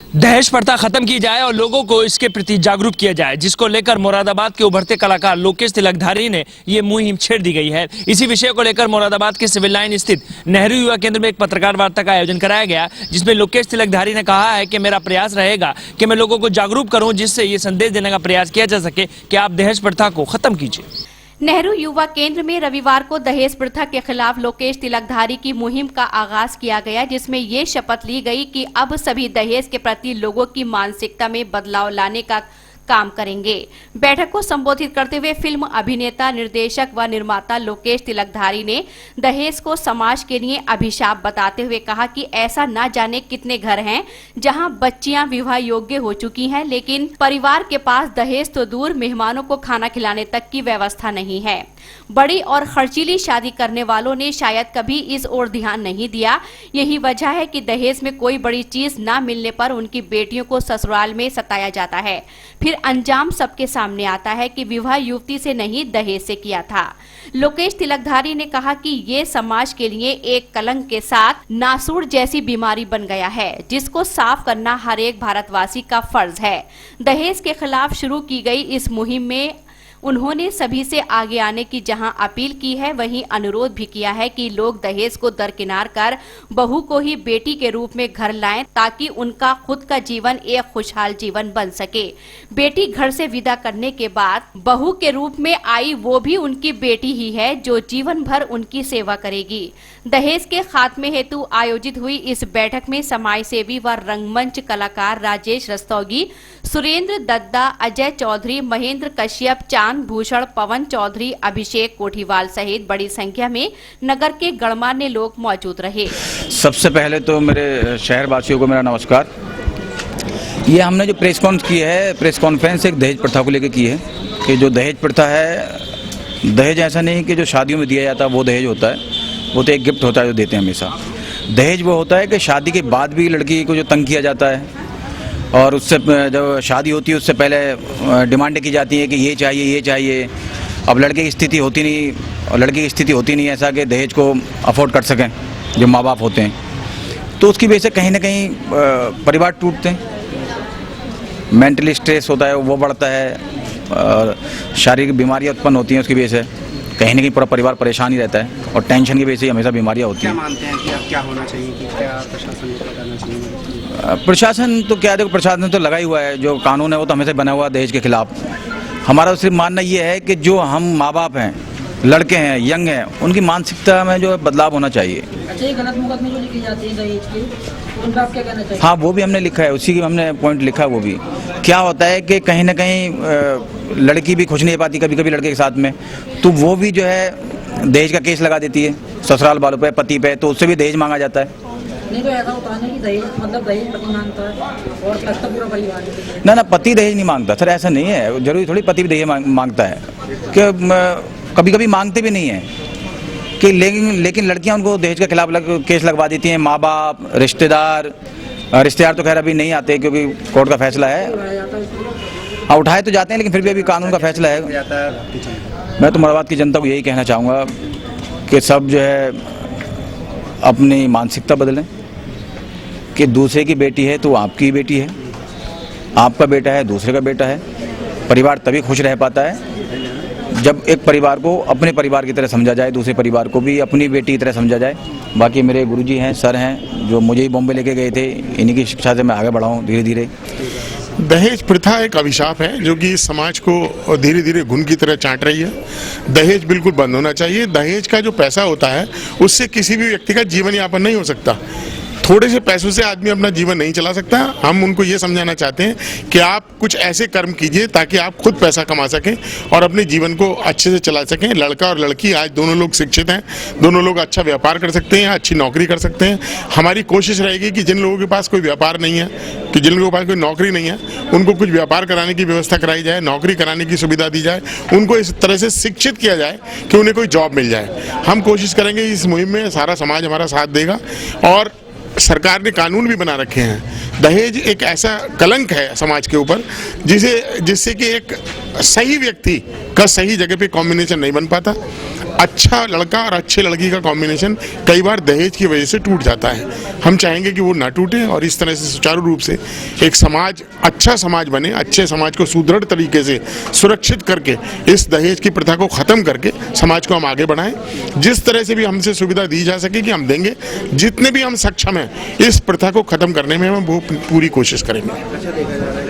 दहेज प्रथा खत्म की जाए और लोगों को इसके प्रति जागरूक किया जाए, जिसको लेकर मुरादाबाद के उभरते कलाकार लोकेश तिलकधारी ने ये मुहिम छेड़ दी गई है। इसी विषय को लेकर मुरादाबाद के सिविल लाइन स्थित नेहरू युवा केंद्र में एक पत्रकार वार्ता का आयोजन कराया गया, जिसमें लोकेश तिलकधारी ने कहा है कि मेरा प्रयास रहेगा कि मैं लोगों को जागरूक करूं, जिससे ये संदेश देने का प्रयास किया जा सके कि आप दहेज प्रथा को खत्म कीजिए। नेहरू युवा केंद्र में रविवार को दहेज प्रथा के खिलाफ लोकेश तिलकधारी की मुहिम का आगाज किया गया, जिसमें ये शपथ ली गई कि अब सभी दहेज के प्रति लोगों की मानसिकता में बदलाव लाने का काम करेंगे। बैठक को संबोधित करते हुए फिल्म अभिनेता, निर्देशक व निर्माता लोकेश तिलकधारी ने दहेज को समाज के लिए अभिशाप बताते हुए कहा कि ऐसा न जाने कितने घर हैं जहां बच्चियां विवाह योग्य हो चुकी हैं, लेकिन परिवार के पास दहेज तो दूर, मेहमानों को खाना खिलाने तक की व्यवस्था नहीं है। बड़ी और खर्चीली शादी करने वालों ने शायद कभी इस ओर ध्यान नहीं दिया। यही वजह है कि दहेज में कोई बड़ी चीज न मिलने पर उनकी बेटियों को ससुराल में सताया जाता है। फिर अंजाम सबके सामने आता है कि विवाह युवती से नहीं, दहेज से किया था। लोकेश तिलकधारी ने कहा कि ये समाज के लिए एक कलंक के साथ नासूर जैसी बीमारी बन गया है, जिसको साफ करना हर एक भारतवासी का फर्ज है। दहेज के खिलाफ शुरू की गई इस मुहिम में उन्होंने सभी से आगे आने की जहां अपील की है, वहीं अनुरोध भी किया है कि लोग दहेज को दरकिनार कर बहू को ही बेटी के रूप में घर लाएं, ताकि उनका खुद का जीवन एक खुशहाल जीवन बन सके। बेटी घर से विदा करने के बाद बहू के रूप में आई वो भी उनकी बेटी ही है, जो जीवन भर उनकी सेवा करेगी। दहेज के खात्मे हेतु आयोजित हुई इस बैठक में समाज सेवी व रंगमंच कलाकार राजेश रस्तोगी, सुरेंद्र दद्दा, अजय चौधरी, महेंद्र कश्यप, चांद भूषण, पवन चौधरी, अभिषेक कोठीवाल सहित बड़ी संख्या में नगर के गणमान्य लोग मौजूद रहे। सबसे पहले तो मेरे शहरवासियों को मेरा नमस्कार। ये हमने जो प्रेस कॉन्फ्रेंस एक दहेज प्रथा को लेकर की है कि जो दहेज प्रथा है, दहेज ऐसा नहीं कि जो शादियों में दिया जाता है वो दहेज होता है, वो तो एक गिफ्ट होता है जो देते हैं हमेशा। दहेज वो होता है कि शादी के बाद भी लड़की को जो तंग किया जाता है और उससे जब शादी होती है उससे पहले डिमांडें की जाती हैं कि ये चाहिए। अब लड़के की स्थिति होती नहीं, और लड़की की स्थिति होती नहीं ऐसा कि दहेज को अफोर्ड कर सकें जो माँ बाप होते हैं, तो उसकी वजह से कहीं ना कहीं परिवार टूटते हैं, मेंटली स्ट्रेस होता है वो बढ़ता है, और शारीरिक बीमारियाँ उत्पन्न होती हैं उसकी वजह से। कहीं ना कहीं पूरा परिवार परेशान ही रहता है और टेंशन की वजह से हमेशा बीमारियाँ होती हैं। क्या मानते हैं कि अब क्या होना चाहिए, कि क्या प्रशासन को करना चाहिए? प्रशासन तो क्या, देखो प्रशासन तो लगा ही हुआ है, जो कानून है वो तो हमेशा बना हुआ है दहेज के खिलाफ। हमारा सिर्फ मानना ये है कि जो हम माँ बाप हैं, लड़के हैं, यंग हैं, उनकी मानसिकता में जो है बदलाव होना चाहिए। अच्छा, ये गलत मुकदमे जो लिखी जाती है दहेज की, उनका आप क्या कहना चाहिए? हाँ, वो भी हमने लिखा है, उसी की हमने पॉइंट लिखा है। वो भी क्या होता है कि कहीं ना कहीं लड़की भी खुश नहीं पाती कभी कभी लड़के के साथ में, तो वो भी जो है दहेज का केस लगा देती है ससुराल वालों पे, पति पे, तो उससे भी दहेज मांगा जाता है। नहीं तो ऐसा होता है कि दहेज मतलब दहेज पति मांगता है और तब तक पूरा परिवार ना पति दहेज नहीं मांगता सर, ऐसा नहीं है, जरूरी थोड़ी पति भी दहेज मांगता है, कि कभी कभी मांगते भी नहीं है कि, लेकिन लड़कियां उनको दहेज के खिलाफ केस लगवा देती हैं। माँ बाप, रिश्तेदार तो खैर अभी नहीं आते क्योंकि कोर्ट का फैसला है। हाँ, उठाए तो जाते हैं, लेकिन फिर भी अभी कानून का फैसला है। मैं तो मुरादाबाद की जनता को यही कहना चाहूँगा कि सब जो है अपनी मानसिकता बदलें, कि दूसरे की बेटी है तो आपकी बेटी है, आपका बेटा है दूसरे का बेटा है। परिवार तभी खुश रह पाता है जब एक परिवार को अपने परिवार की तरह समझा जाए, दूसरे परिवार को भी अपनी बेटी की तरह समझा जाए। बाकी मेरे गुरुजी हैं, सर हैं, जो मुझे ही बॉम्बे लेके गए थे, इन्हीं की शिक्षा से मैं आगे बढ़ा हूँ धीरे धीरे। दहेज प्रथा एक अभिशाप है जो कि समाज को धीरे धीरे घुन की तरह चाट रही है। दहेज बिल्कुल बंद होना चाहिए। दहेज का जो पैसा होता है उससे किसी भी व्यक्ति का जीवन यापन नहीं हो सकता। थोड़े से पैसों से आदमी अपना जीवन नहीं चला सकता। हम उनको ये समझाना चाहते हैं कि आप कुछ ऐसे कर्म कीजिए ताकि आप खुद पैसा कमा सकें और अपने जीवन को अच्छे से चला सकें। लड़का और लड़की आज दोनों लोग शिक्षित हैं, दोनों लोग अच्छा व्यापार कर सकते हैं, अच्छी नौकरी कर सकते हैं। हमारी कोशिश रहेगी कि जिन लोगों के पास कोई व्यापार नहीं है, कि जिन लोगों के पास कोई नौकरी नहीं है, उनको कुछ व्यापार कराने की व्यवस्था कराई जाए, नौकरी कराने की सुविधा दी जाए, उनको इस तरह से शिक्षित किया जाए कि उन्हें कोई जॉब मिल जाए। हम कोशिश करेंगे, इस मुहिम में सारा समाज हमारा साथ देगा। और सरकार ने कानून भी बना रखे हैं। दहेज एक ऐसा कलंक है समाज के ऊपर जिससे कि एक सही व्यक्ति का सही जगह पे कॉम्बिनेशन नहीं बन पाता। अच्छा लड़का और अच्छे लड़की का कॉम्बिनेशन कई बार दहेज की वजह से टूट जाता है। हम चाहेंगे कि वो ना टूटे और इस तरह से सुचारू रूप से एक समाज, अच्छा समाज बने, अच्छे समाज को सुदृढ़ तरीके से सुरक्षित करके इस दहेज की प्रथा को खत्म करके समाज को हम आगे बढ़ाएं। जिस तरह से भी हमसे सुविधा दी जा सके कि हम देंगे, जितने भी हम सक्षम हैं इस प्रथा को खत्म करने में हम वो पूरी कोशिश करेंगे।